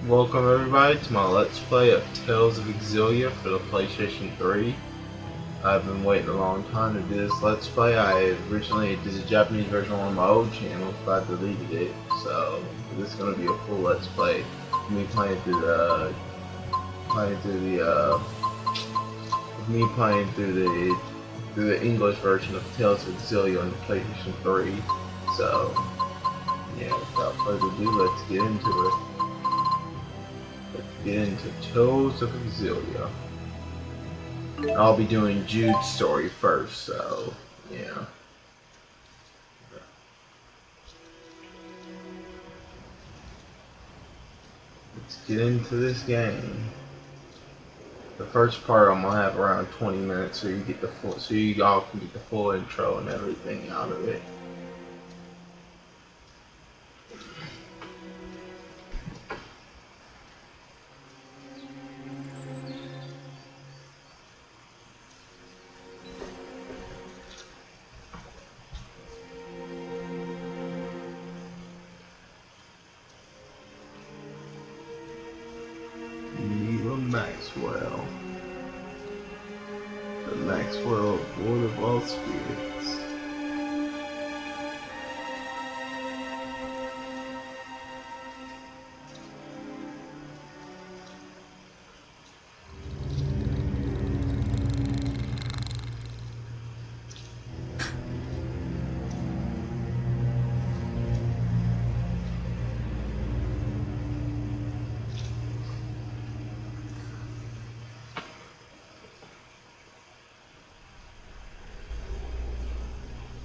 Welcome everybody to my Let's Play of Tales of Xiilia for the PlayStation 3. I've been waiting a long time to do this Let's Play. I originally did the Japanese version on my old channel, but I deleted it. So this is going to be a full Let's Play. Me playing through the, through the English version of Tales of Xiilia on the PlayStation 3. So yeah, without further ado, let's get into it. Get into Tales of Xiilia. I'll be doing Jude's story first, so yeah. Let's get into this game. The first part I'm gonna have around 20 minutes, so you all can get the full intro and everything out of it. Maxwell. The Maxwell Board of all spirits.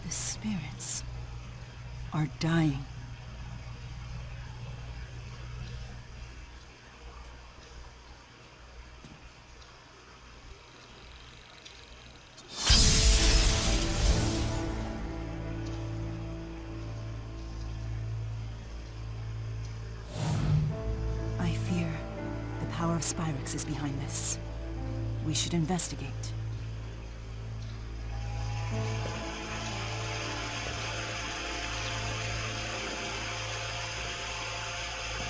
The spirits are dying. I fear the power of Spyrix is behind this. We should investigate.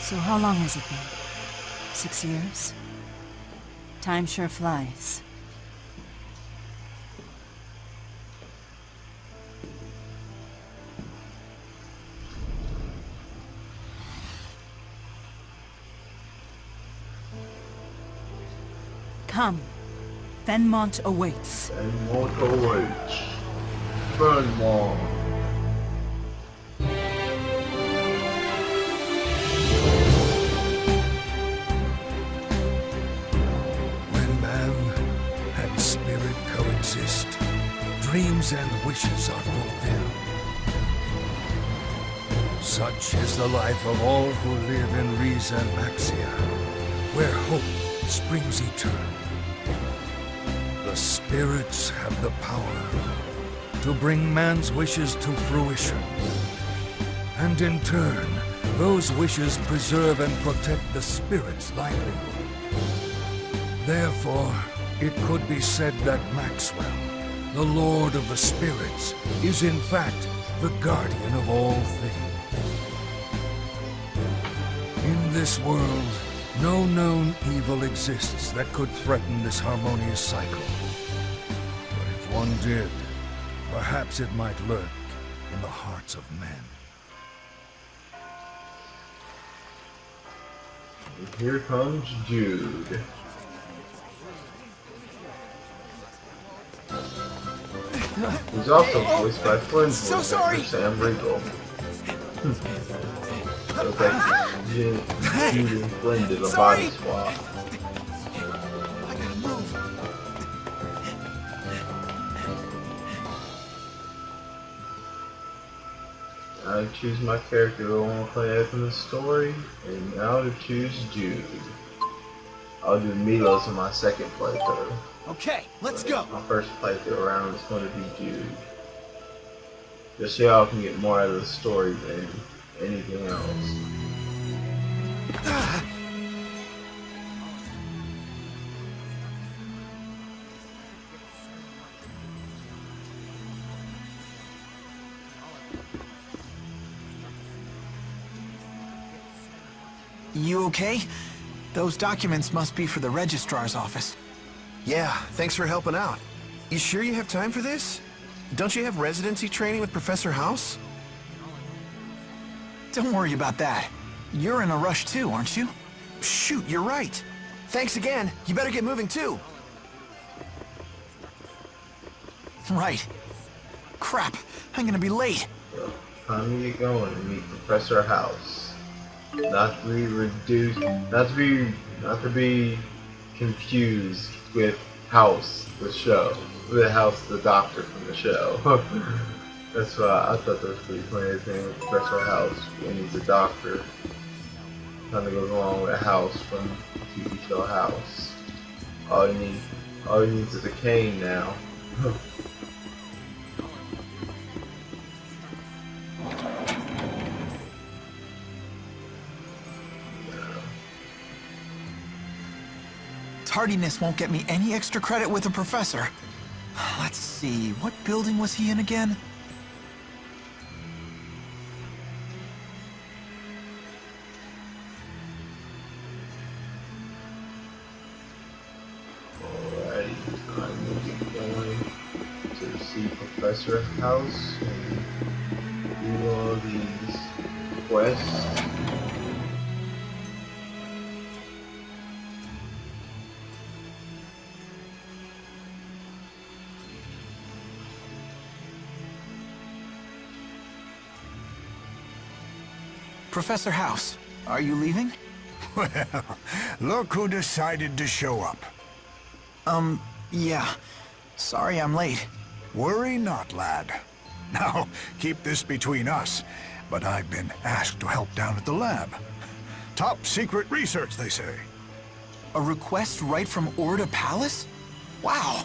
So how long has it been? 6 years? Time sure flies. Come. Fenmont awaits. Fenmont awaits. Fenmont. Dreams and wishes are fulfilled. Such is the life of all who live in Riza and Maxia, where hope springs eternal. The spirits have the power to bring man's wishes to fruition. And in turn, those wishes preserve and protect the spirit's livelihood. Therefore, it could be said that Maxwell, the Lord of the Spirits, is in fact the guardian of all things. In this world, no known evil exists that could threaten this harmonious cycle. But if one did, perhaps it might lurk in the hearts of men. And here comes Jude. He's also voiced by Flynn's voice actor Sam Riegel. Okay, Jude and Flynn did a body swap. I gotta move. I choose my character I want to play as in the story, and now to choose Jude. I'll do Milos in my second playthrough. Okay, let's go. My first playthrough around is going to be Jude. Just so y'all can get more out of the story than anything else. You okay? Those documents must be for the registrar's office. Yeah, thanks for helping out. You sure you have time for this? Don't you have residency training with Professor House? Don't worry about that. You're in a rush too, aren't you? Shoot, you're right. Thanks again. You better get moving too. Right. Crap, I'm gonna be late. So, time to get going and meet Professor House. Not to be reduced, not to be confused with House, the show. The House, the doctor from the show. That's why I thought that was pretty funny. His name was Professor House, and he's a doctor. Kind of goes along with House from the TV show House. All he needs is a cane now. Tardiness won't get me any extra credit with the professor. Let's see, what building was he in again? Alrighty, time to get going to see Professor House and do all these quests. Professor House, are you leaving? Well, look who decided to show up. Yeah. Sorry I'm late. Worry not, lad. Now, keep this between us, but I've been asked to help down at the lab. Top secret research, they say. A request right from Orda Palace? Wow.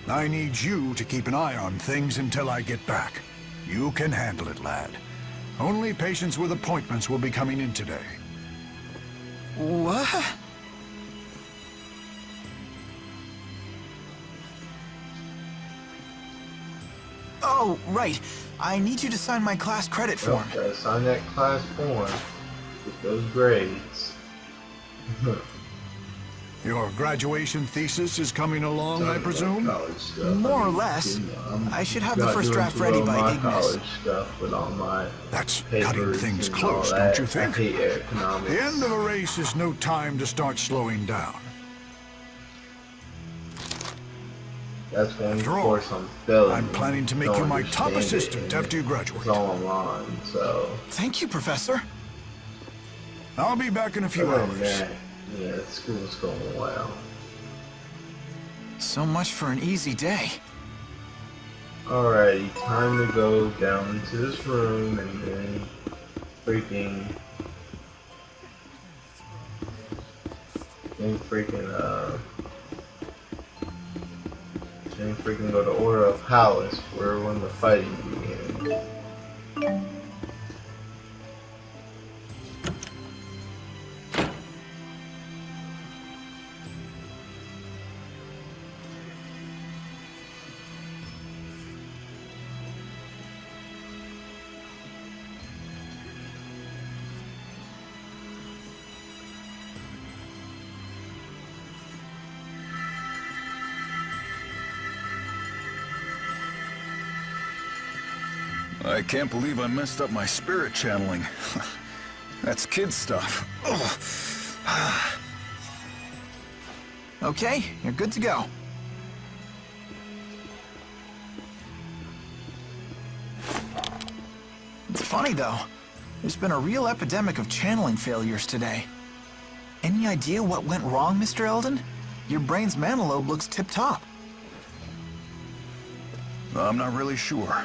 I need you to keep an eye on things until I get back. You can handle it, lad. Only patients with appointments will be coming in today. What? Oh, right. I need you to sign my class credit form. Okay, sign that class form with those grades. Your graduation thesis is coming along, I presume? More or less. I should have the first draft ready by Ignis. That's cutting things close, don't you think? I hate economics. The end of a race is no time to start slowing down. That's one After all, course I'm failing. I'm planning to make you my top assistant after you graduate. It's all online, so. Thank you, Professor. I'll be back in a few Other hours. than that, yeah, school's going well. So much for an easy day. Alrighty, time to go down into this room and then freaking go to Order Palace where when the fighting begins. I can't believe I messed up my spirit channeling. That's kid stuff. Okay, you're good to go. It's funny, though. There's been a real epidemic of channeling failures today. Any idea what went wrong, Mr. Eldon? Your brain's mana lobe looks tip-top. I'm not really sure.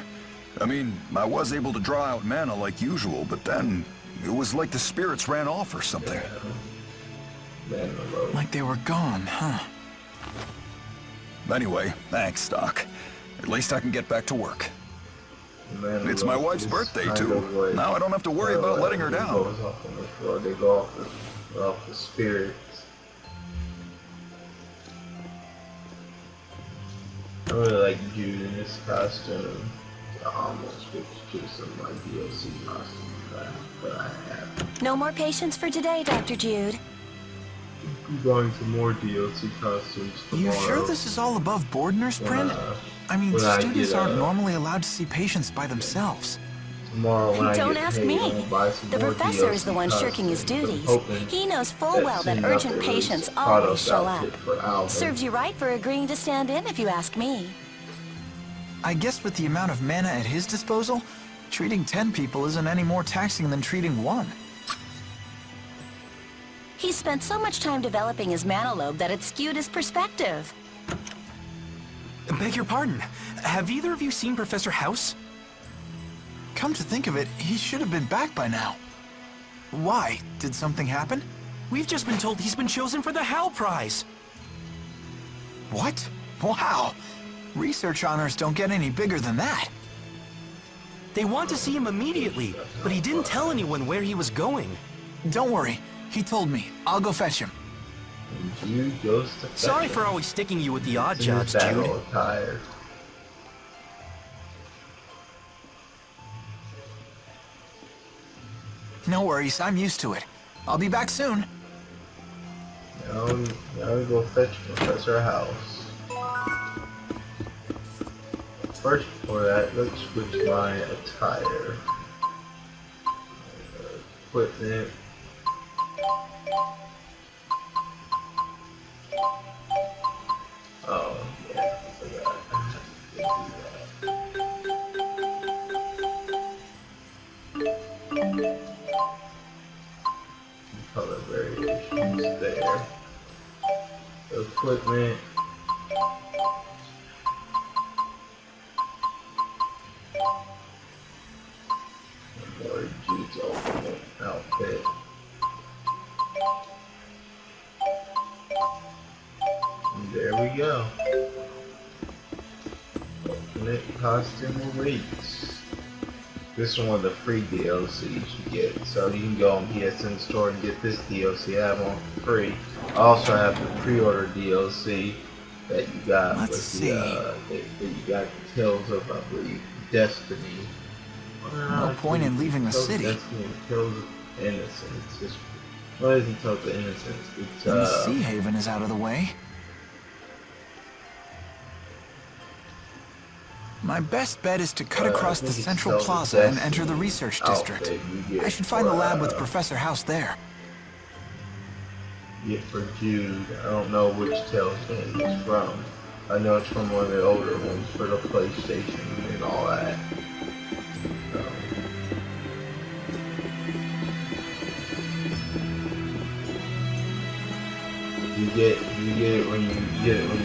I mean, I was able to draw out mana like usual, but then it was like the spirits ran off or something. Like they were gone, huh? Anyway, thanks, Doc. At least I can get back to work. It's my wife's birthday, too. Now I don't have to worry about letting her down. They go off the spirits. I really like Jude in this costume. I almost switched to some like DLC costume. but I have. No more patients for today, Dr. Jude. I'm going to more DLC costumes tomorrow. You sure this is all above board, Nurse Prin? I mean, students aren't normally allowed to see patients by themselves. Tomorrow when Don't I get ask paid, me. I'm gonna buy some The more professor DLC is the one shirking his costumes. I'm duties. hoping He knows full that well that soon enough urgent they release patients a always Prado's show up. outfit for Alvin. Serves you right for agreeing to stand in, if you ask me. I guess with the amount of mana at his disposal, treating 10 people isn't any more taxing than treating one. He spent so much time developing his mana lobe that it skewed his perspective. Beg your pardon. Have either of you seen Professor House? Come to think of it, he should have been back by now. Why? Did something happen? We've just been told he's been chosen for the Hal Prize. What? Wow. Research honors don't get any bigger than that. They want to see him immediately, but he didn't tell anyone where he was going. Don't worry. He told me. I'll go fetch him. And Jude goes to fetch Sorry him. for always sticking you with the odd It's in jobs, his Jude. battle attire. No worries, I'm used to it. I'll be back soon. Now we go fetch Professor House. First, before that, let's switch my attire. Equipment. Oh, yeah, I forgot. I have to do that. Color variations there. Equipment. More Jude's ultimate outfit. And there we go. Ultimate costume awaits. This is one of the free DLCs you get, so you can go on PSN store and get this DLC. I have one for free. I also have the pre-order DLC that you got Let's with see. that you got the Tales of, I believe, Destiny. No point in leaving the city. Destiny and Tales of Innocence. What isn't Tales of Innocence? It's And the Sea Haven is out of the way. My best bet is to cut across I the think it's central Tales of plaza and enter the Destiny research district. outfit you get I should find the for, lab with Professor House there. Get for Jude. I don't know which Tales game it's from. I know it's from one of the older ones for the PlayStation and all that. You get it when you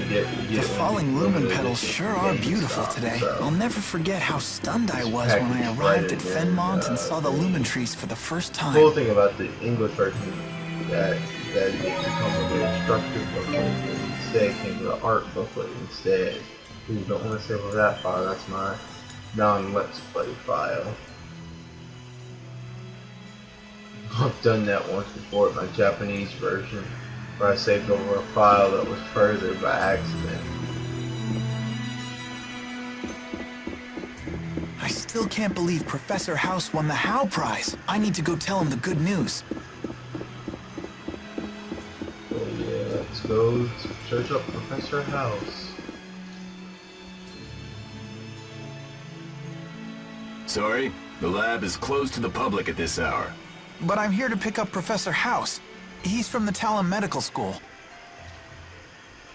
get The falling lumen petals sure are beautiful today. I'll never forget how stunned I was when I arrived at Fenmont and saw the lumen trees for the first The cool time. thing about the English version that it didn't come with the instructor booklet, and instead it came with an art booklet instead. If you don't want to save that file, that's my non-Let's Play file. I've done that once before with my Japanese version, where I saved over a file that was further by accident. I still can't believe Professor House won the Hal Prize. I need to go tell him the good news. So yeah, let's go search up Professor House. Sorry, the lab is closed to the public at this hour. But I'm here to pick up Professor House. He's from the Talon Medical School.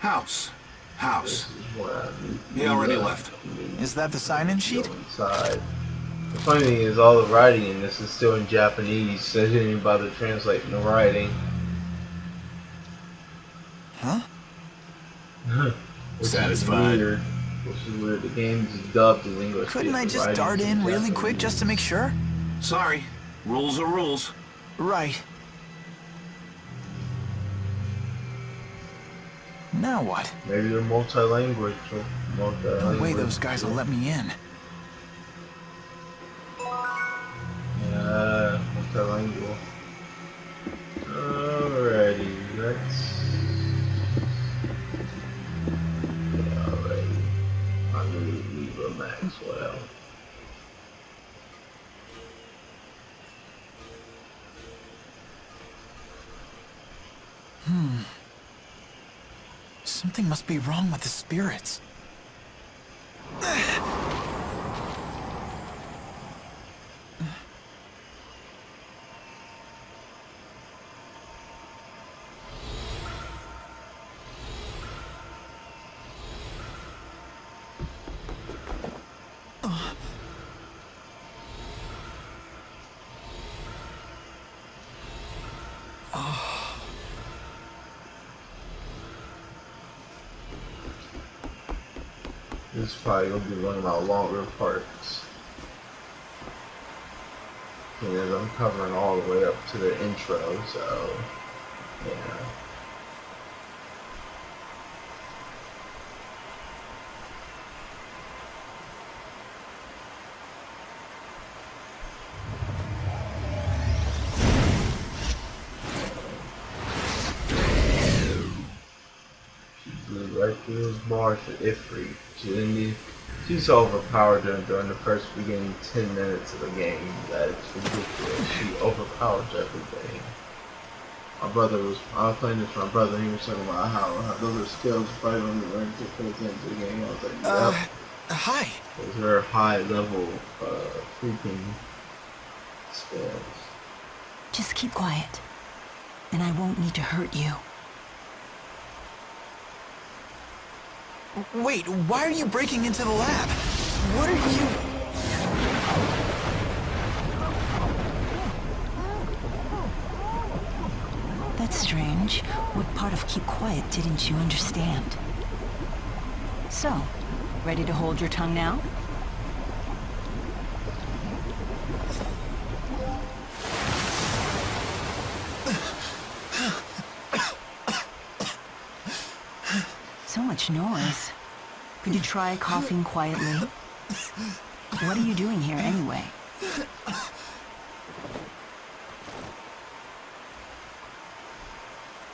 House. This is what I need. He already left. Is that the sign-in sheet? Go inside. The funny thing is, all the writing in this is still in Japanese, so they didn't even bother translating the writing. Huh? Which Satisfied? Is weird. Which is weird. The game's dubbed in English. Couldn't yet I the just writing's dart in really Japanese. quick just to make sure? Sorry. Rules are rules. Right. Now what? Maybe they're multilingual. No way those guys will let me in. Yeah, multilingual. Alrighty, let's. Yeah, alrighty. I'm gonna leave Maxwell. Something must be wrong with the spirits. This is probably gonna be one of my longer parts. And then I'm covering all the way up to the intro, so yeah. Right through his bars for Ifrit. She's overpowered during the first beginning 10 minutes of the game. That it's ridiculous. She overpowers everything. I was playing this with my brother, and he was talking about how those are skills probably when we learn to put into the game. I was like, yep. Hi. Those are high level freaking skills. Just keep quiet, and I won't need to hurt you. Wait, why are you breaking into the lab? What are you... That's strange. What part of keep quiet didn't you understand? So, ready to hold your tongue now? So much noise. Could you try coughing quietly? What are you doing here anyway?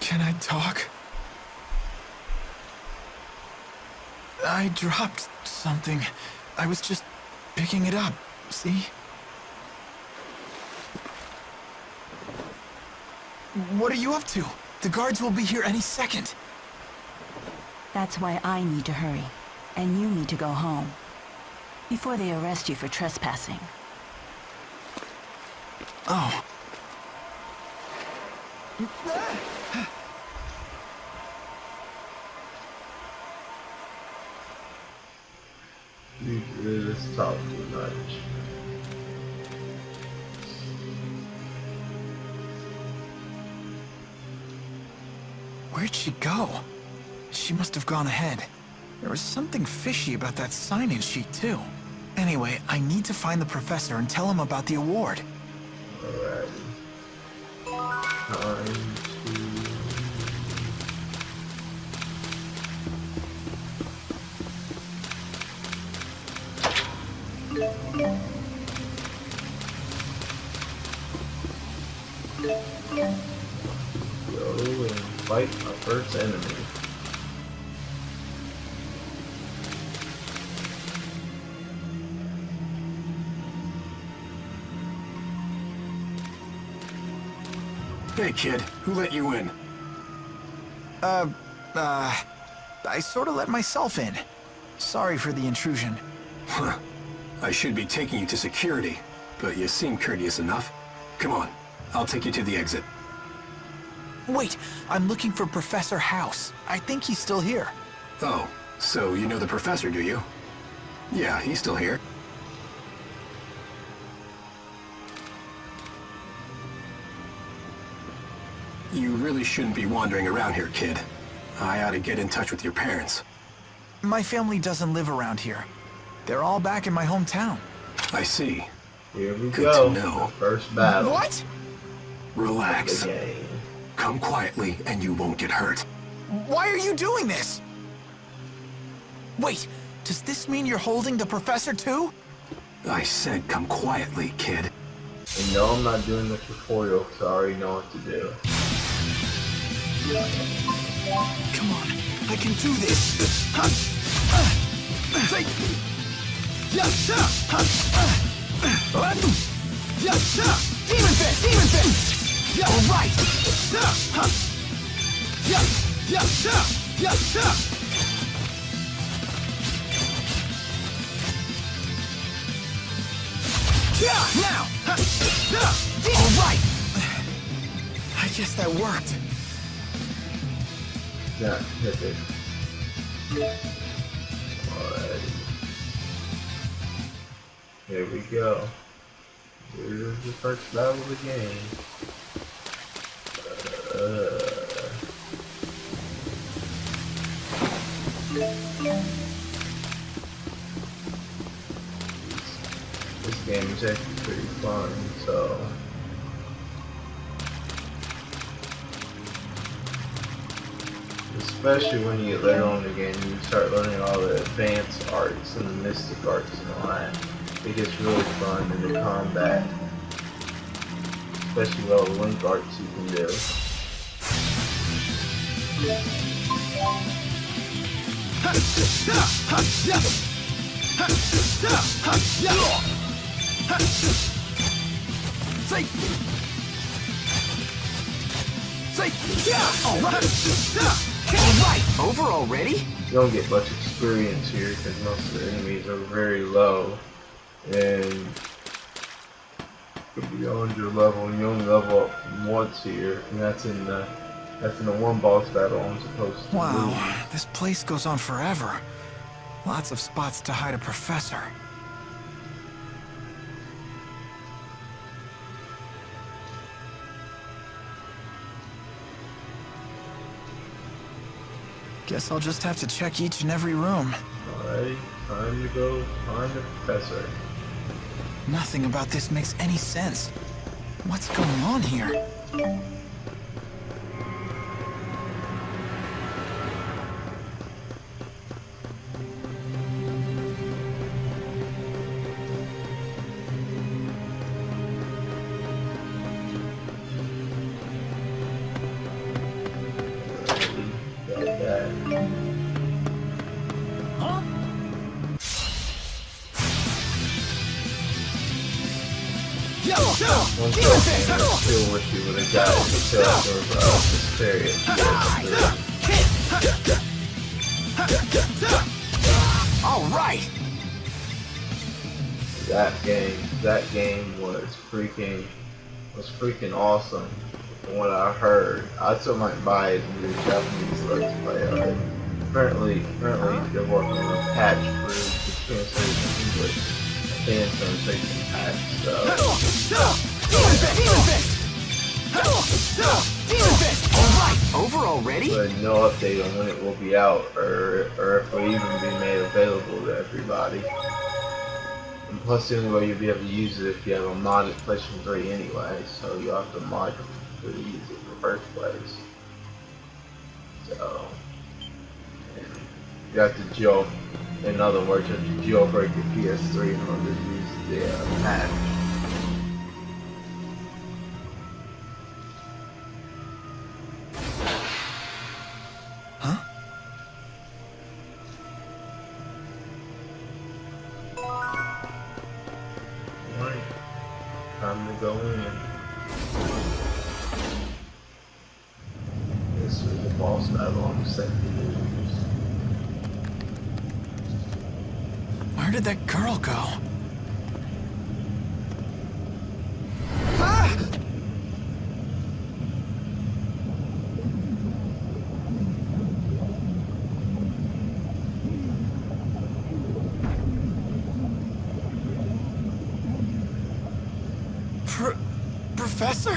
Can I talk? I dropped something. I was just picking it up, see? What are you up to? The guards will be here any second. That's why I need to hurry. And you need to go home. Before they arrest you for trespassing. Oh. This talk too much. Where'd she go? She must have gone ahead. There was something fishy about that sign-in sheet, too. Anyway, I need to find the professor and tell him about the award. Alright. Time to... Go and fight my first enemy. Hey, kid. Who let you in? I sort of let myself in. Sorry for the intrusion. Huh. I should be taking you to security, but you seem courteous enough. Come on, I'll take you to the exit. Wait, I'm looking for Professor House. I think he's still here. Oh, so you know the professor, do you? Yeah, he's still here. You really shouldn't be wandering around here, kid. I ought to get in touch with your parents. My family doesn't live around here. They're all back in my hometown. I see. Here we Good go. to know. The first battle. What? Relax. The game. Come quietly and you won't get hurt. Why are you doing this? Wait, does this mean you're holding the professor too? I said come quietly, kid. And no, I'm not doing the tutorial because I already know what to do. Come on, I can do this. Demon Fist! Demon Fist! All right. Now! Alright! I guess that worked. Yeah, hit it. Alrighty. Here we go. Here's the first battle of the game. This game is actually pretty fun, so especially when you get later on in the game, you start learning all the advanced arts and the mystic arts and all that. It gets really fun in the combat, especially with all the link arts you can do. Alright, over already? You don't get much experience here because most of the enemies are very low, and beyond your level, and you only level up once here, and that's in the one boss battle I'm supposed to Wow, lose. this place goes on forever. Lots of spots to hide a professor. Guess I'll just have to check each and every room. Alright, time to go find the professor. Nothing about this makes any sense. What's going on here? One person I still wish you would have gotten the kills of this period. Alright! That game was freaking awesome from what I heard. I still might buy it and do a Japanese Let's Play of it. Apparently they're working on a patch for the translation in English. And translation patch, so Alright, over already? but no update on when it will be out or if it will even be made available to everybody. And plus the only way you'll be able to use it if you have a modded PlayStation 3 anyway, so you'll have to mod to use it in the first place. So you have to in other words, you have to jailbreak your PS3 in order to use the patch. Huh? Alright, time to go in. This is the boss battle on the second news. Where did that girl go? Professor?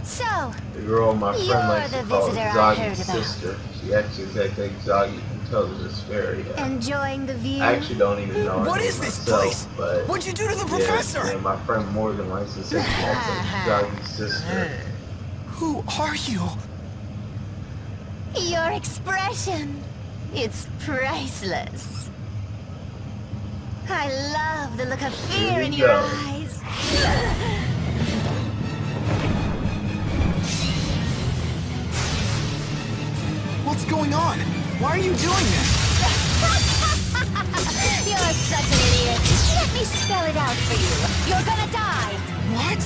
So, The girl my friend you're likes the to call visitor I heard Zagi's about. sister. She actually is like Zagi from Television Area. enjoying the view? I actually don't even know her What name is this myself, place? But What'd you do to the yeah, professor? yeah, my friend Morgan likes to say she's Zagi's sister. Who are you? Your expression. It's priceless. I love the look of fear Here in we your go. eyes. What's going on? Why are you doing this? You're such an idiot. Let me spell it out for you. You're gonna die. What?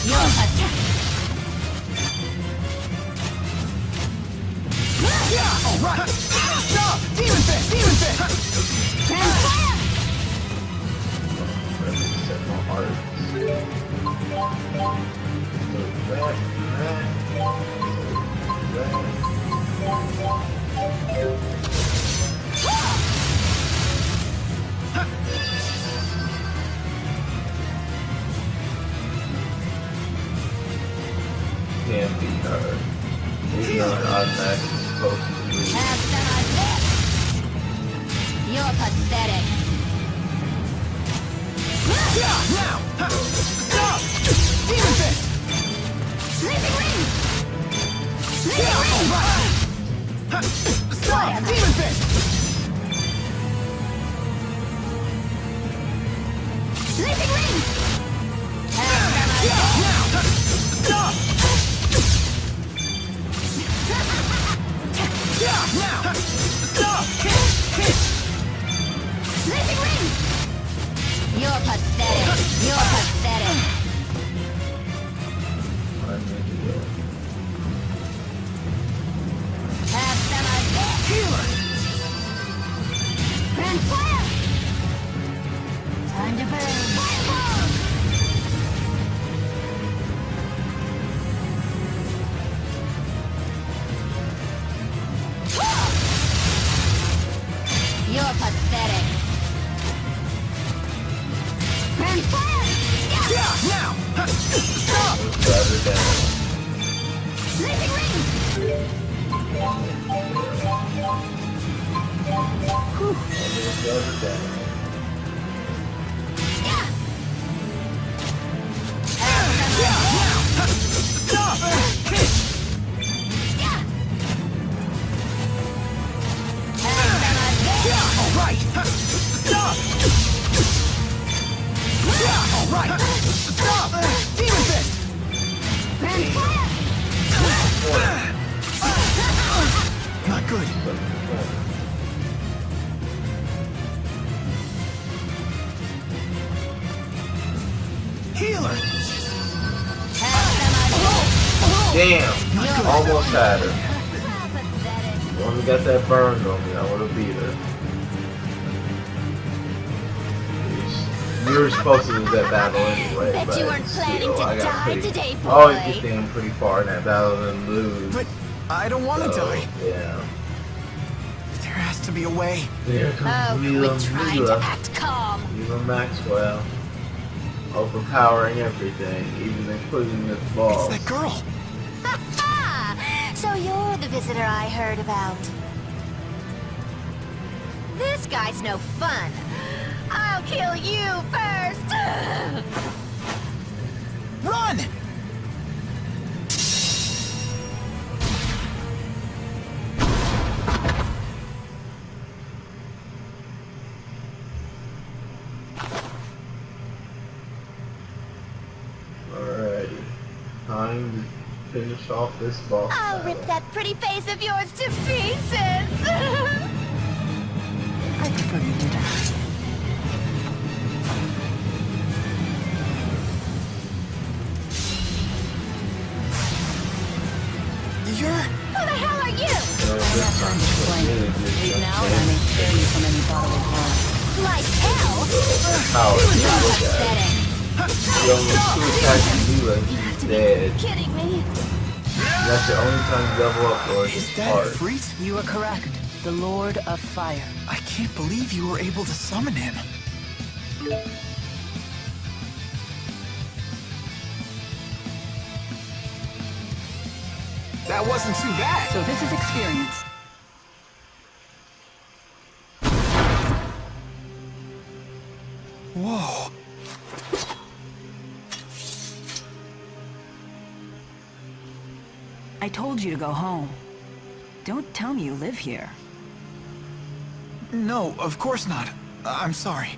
You're attack. Yeah! All right! Stop! Demon Fist! Demon Fist! Transfire! Set my heart. Can't beat her. Even though an automatic is supposed to lose. Have some of this. You're pathetic. Yeah! Now! Stop! Demon Fist! Sleeping ring. Sleeping Yeah! All ring. right! Stop! Demon Fist! Sleeping ring. Have some of Yeah! this. Now! Stop! Yeah! Now! Stop! Sleeping ring. You're pathetic. You're pathetic. Have some of this. Healer! Transfire. Time to burn. Fireball. You're pathetic. Transfire. Yeah! Now! Stop! Drive her down. Sleeping ring. Drive her down. Yeah. Have some of Yeah! this. Now! Stop! Yeah. Have some of this. Yeah! All right! Stop! Yeah! All right! Stop! Demon Fist! Transfire. Not good. Healer! Have some of Damn! Almost had her. this. How pathetic. Only got that burned on me, I would have beat her. We were supposed to lose that battle anyway, Bet but you weren't planning still, to I got die pretty, today, boy. always get them pretty far in that battle and lose. But I don't want to So, die. yeah. There has to be a way. Here Oh, comes quit trying to Xiilia. act calm. Even Maxwell. Overpowering everything, even including the It's boss. that girl. Ha ha! So you're the visitor I heard about. This guy's no fun. I'll kill you first. Run! Alrighty. Time to finish off this boss. I'll rip that pretty face of yours to pieces. I prefer you do that. You're... Who the hell are you? Time to explain. Leave now, and I may spare you from any bodily harm. Like hell? Power. You're Look at it. pathetic. The only two attacks you do and You have she's to be dead. kidding me. That's the only time you double up or Is it's that hard. Freeze? You are correct. The Lord of Fire. I can't believe you were able to summon him. That wasn't too bad. So this is experience. Whoa. I told you to go home. Don't tell me you live here. No, of course not. I'm sorry.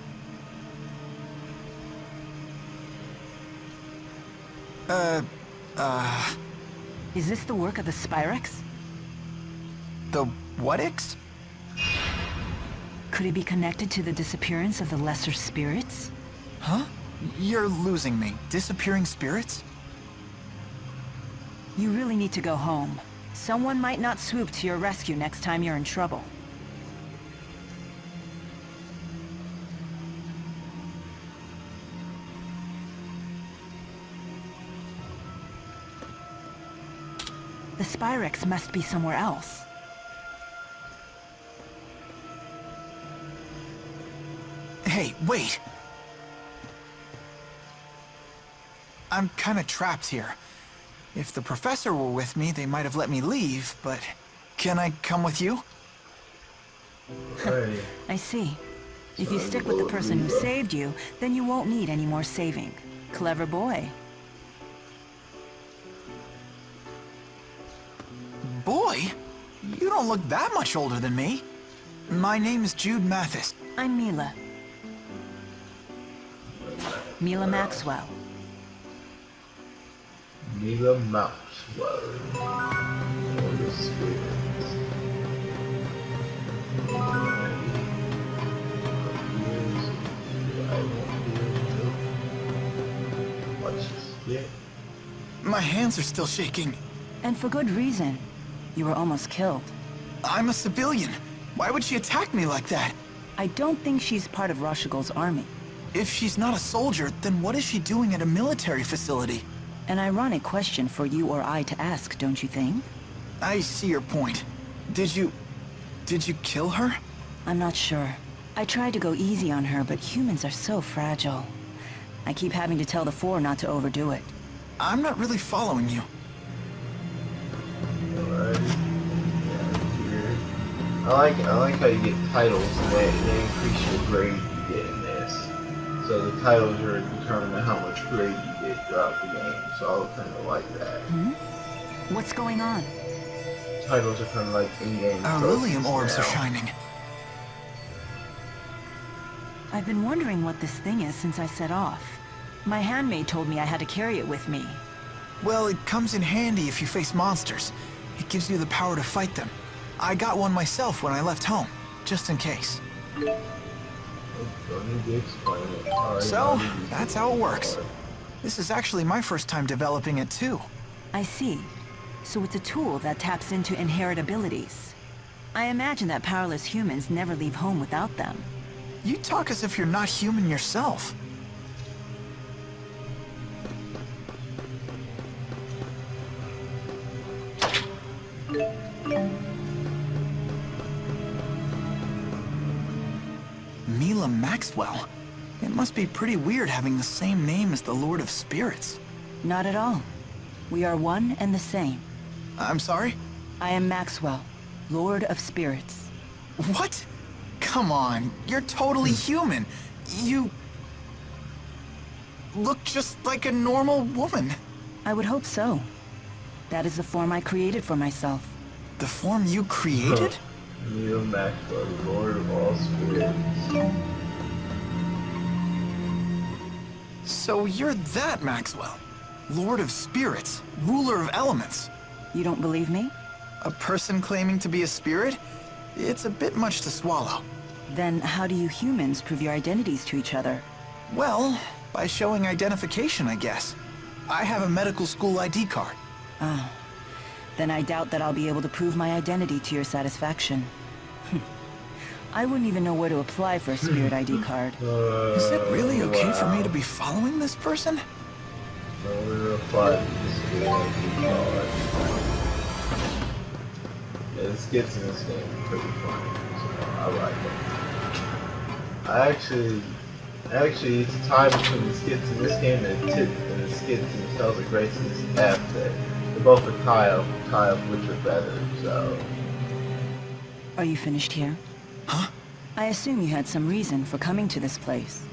Is this the work of the Spyrex? The what-ix? Could it be connected to the disappearance of the lesser spirits? Huh? You're losing me. Disappearing spirits? You really need to go home. Someone might not swoop to your rescue next time you're in trouble. The Spyrex must be somewhere else. Hey, wait! I'm kinda trapped here. If the professor were with me, they might have let me leave, but... Can I come with you? Hey. I see. If you stick with the person who saved you, then you won't need any more saving. Clever boy. Boy? You don't look that much older than me. My name is Jude Mathis. I'm Mila. Mila Maxwell. Mila Maxwell. Holy Spirit. Watch this. Yeah. My hands are still shaking. And for good reason. You were almost killed. I'm a civilian. Why would she attack me like that? I don't think she's part of Rashigol's army. If she's not a soldier, then what is she doing at a military facility? An ironic question for you or I to ask, don't you think? I see your point. Did you kill her? I'm not sure. I tried to go easy on her, but humans are so fragile. I keep having to tell the Four not to overdo it. I'm not really following you. Alright. Yeah, I like how you get titles and they increase your grade you get in this. So the titles are determining how much grade you get throughout the game. So I kind of like that. What's going on? Titles are kind of like in-game. Our Lilium orbs are shining. I've been wondering what this thing is since I set off. My handmaid told me I had to carry it with me. Well, it comes in handy if you face monsters. It gives you the power to fight them. I got one myself when I left home, just in case. Don't need to explain it. Alright, So, that's how it works. This is actually my first time developing it too. I see. So it's a tool that taps into inherent abilities. I imagine that powerless humans never leave home without them. You talk as if you're not human yourself. Mila Maxwell. It must be pretty weird having the same name as the Lord of Spirits. Not at all. We are one and the same. I'm sorry? I am Maxwell, Lord of Spirits. What? Come on, you're totally human. You look just like a normal woman. I would hope so. That is the form I created for myself. The form you created? Neil Maxwell, the Lord of all spirits. So you're that Maxwell. Lord of Spirits, ruler of elements. You don't believe me? A person claiming to be a spirit? It's a bit much to swallow. Then how do you humans prove your identities to each other? Well, by showing identification, I guess. I have a medical school ID card. Ah. Then I doubt that I'll be able to prove my identity to your satisfaction. I wouldn't even know where to apply for a spirit ID card. Is it really okay for me to be following this person? Where to apply to the spirit ID card. Yeah, the skits in this game are pretty funny, so I like them. Actually, it's a tie between the skits in this game and the skits themselves at Grace's F that they're both a tie up which are better, so... Are you finished here? Huh? I assume you had some reason for coming to this place.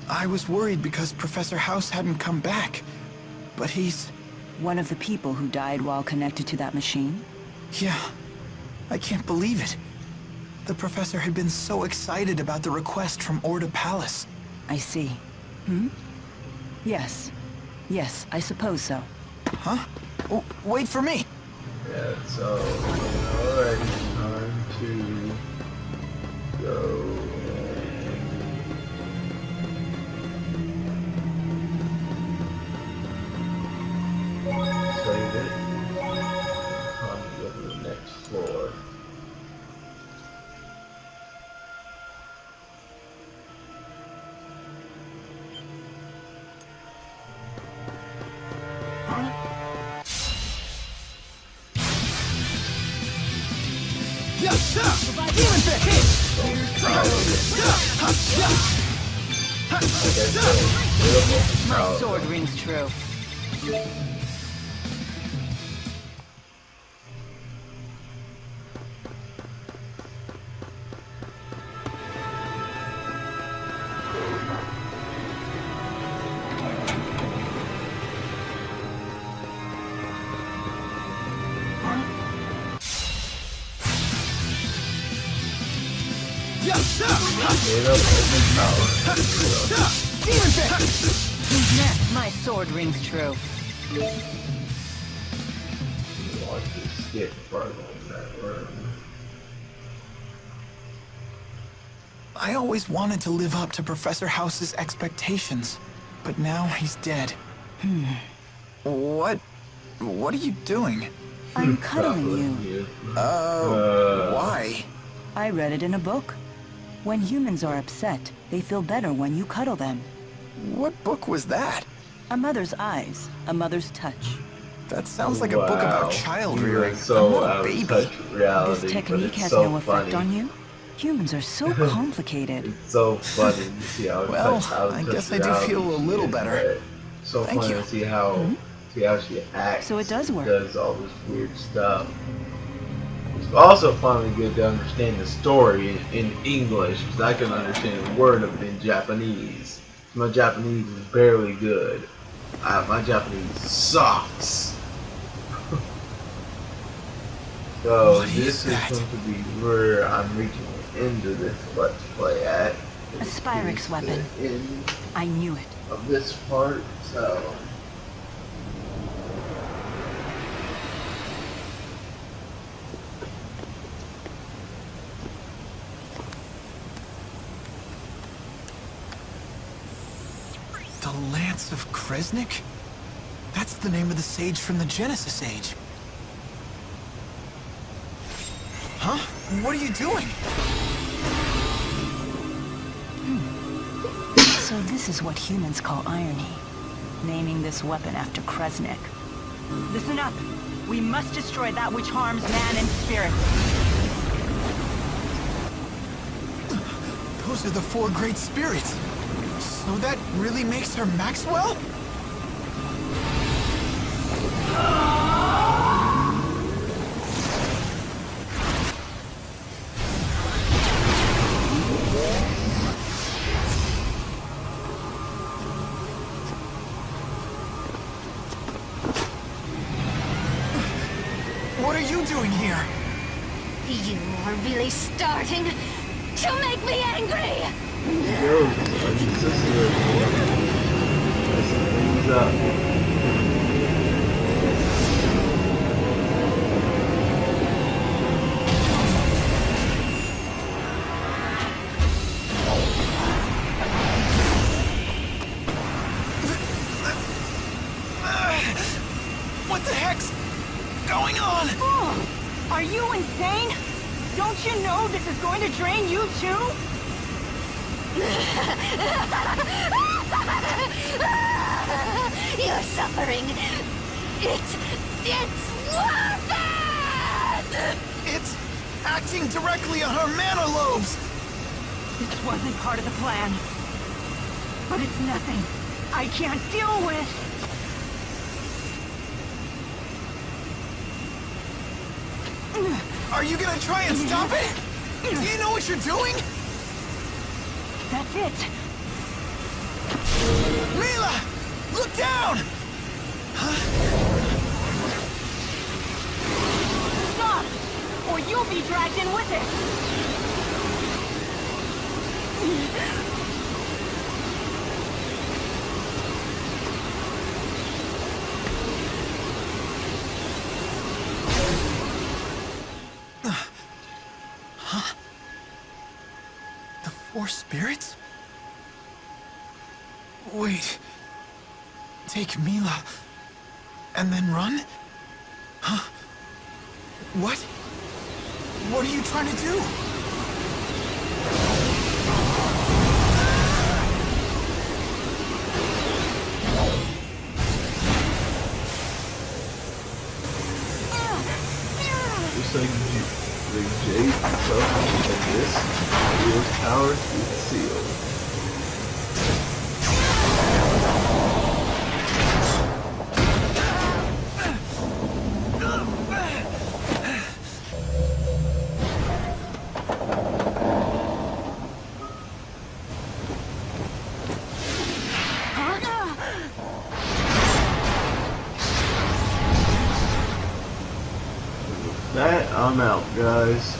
I was worried because Professor House hadn't come back. But he's... One of the people who died while connected to that machine? Yeah. I can't believe it. The professor had been so excited about the request from Orda Palace. I see. Hmm? Yes. Yes, I suppose so. Huh? Oh, wait for me! Yeah, so alright, time to go and save it. Time to go to the next floor. My sword rings true. Who's next? My sword rings true. Watch this skip further in that room. I always wanted to live up to Professor House's expectations, but now he's dead. What are you doing? I'm cuddling you. Why? I read it in a book. When humans are upset, they feel better when you cuddle them. What book was that? A mother's eyes, a mother's touch. That sounds like a book about child rearing. So I'm not a baby. This technique has no effect on you? Humans are so complicated. It's so funny to see how Well, I guess I do feel a little better. So Thank funny you. to see how she acts. So it does work. Does all this weird stuff. It's also finally good to understand the story in English, because I can understand a word of it in Japanese. My Japanese is barely good. My Japanese sucks. So What this is that? is going to be where I'm reaching into this Let's Play at. A Spyrix weapon. End I knew it. of this part, so The Lance of Kresnik? That's the name of the sage from the Genesis Age. Huh? What are you doing? So this is what humans call irony. Naming this weapon after Kresnik. Listen up. We must destroy that which harms man and spirit. Those are the four great spirits. So that really makes her Maxwell? What are you doing here? You are really starting to make me angry! yo, I need to see things up. What the heck's going on? Oh, are you insane? Don't you know this is going to drain you too? Your suffering, it's worth it! It's acting directly on her mana lobes. This wasn't part of the plan. But it's nothing I can't deal with. Are you gonna try and stop it? Do you know what you're doing? That's it. Mila! Look down! Stop! Or you'll be dragged in with it. The four spirits? Wait. Take Mila and then run? Huh? What? What are you trying to do? Just like the Jade itself like this, Xiilia's power is sealed. That, I'm out, guys.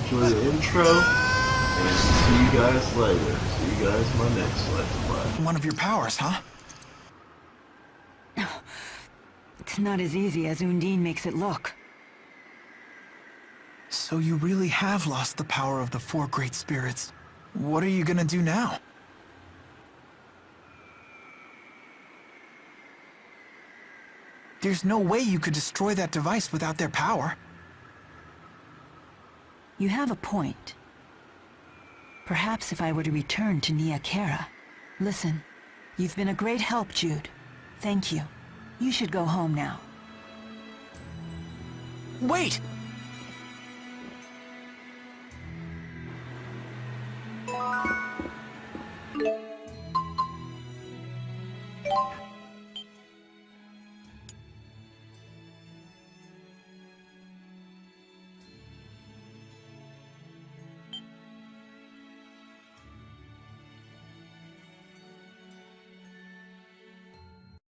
Enjoy the intro, and see you guys later. See you guys in my next Let's Play. One of your powers, huh? It's not as easy as Undine makes it look. So you really have lost the power of the four great spirits. What are you gonna do now? There's no way you could destroy that device without their power. You have a point. Perhaps if I were to return to Nia Khera. Listen, you've been a great help, Jude. Thank you. You should go home now. Wait!